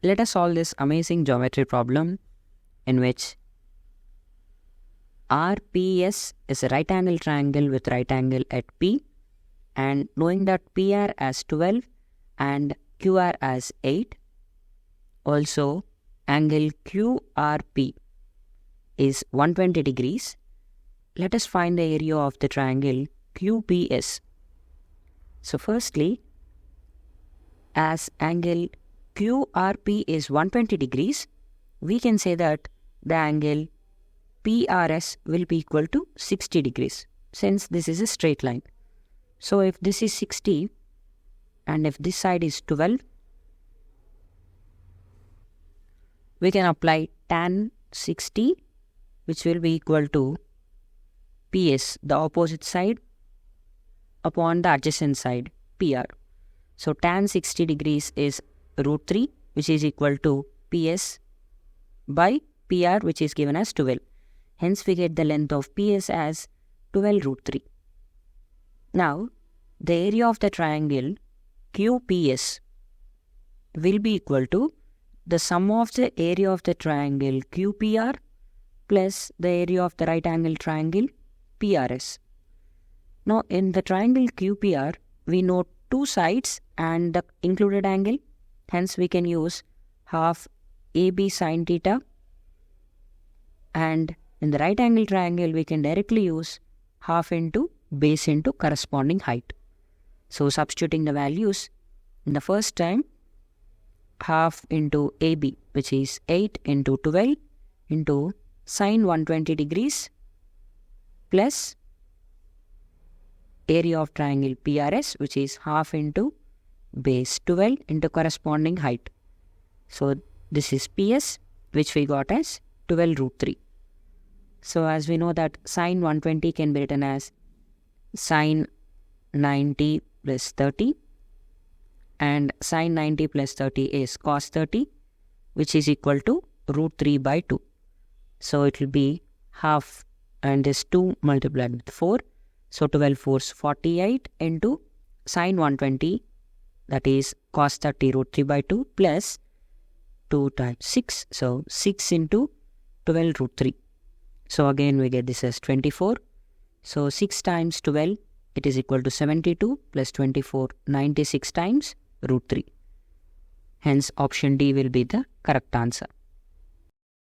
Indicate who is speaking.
Speaker 1: Let us solve this amazing geometry problem in which RPS is a right angle triangle with right angle at P, and knowing that PR as 12 and QR as 8, also angle QRP is 120 degrees. Let us find the area of the triangle QPS. So firstly, as angle QRP is 120 degrees, we can say that the angle PRS will be equal to 60 degrees since this is a straight line. So if this is 60 and if this side is 12, we can apply tan 60, which will be equal to PS, the opposite side, upon the adjacent side, PR. So tan 60 degrees is root 3, which is equal to PS by PR, which is given as 12. Hence, we get the length of PS as 12 root 3. Now, the area of the triangle QPS will be equal to the sum of the area of the triangle QPR plus the area of the right angle triangle PRS. Now, in the triangle QPR, we know two sides and the included angle. Hence, we can use half AB sine theta. And in the right angle triangle, we can directly use half into base into corresponding height. So, substituting the values, in the first time, half into AB, which is 8 into 12 into sine 120 degrees plus area of triangle PRS, which is half into base 12 into corresponding height. So, this is PS, which we got as 12 root 3. So, as we know that sine 120 can be written as sine 90 plus 30, and sine 90 plus 30 is cos 30, which is equal to root 3 by 2. So, it will be half, and this 2 multiplied with 4. So, 12 4s 48 into sine 120, that is cos 30 root 3 by 2 plus 2 times 6. So, 6 into 12 root 3. So, again we get this as 24. So, 6 times 12, it is equal to 72 plus 24, 96 times root 3. Hence, option D will be the correct answer.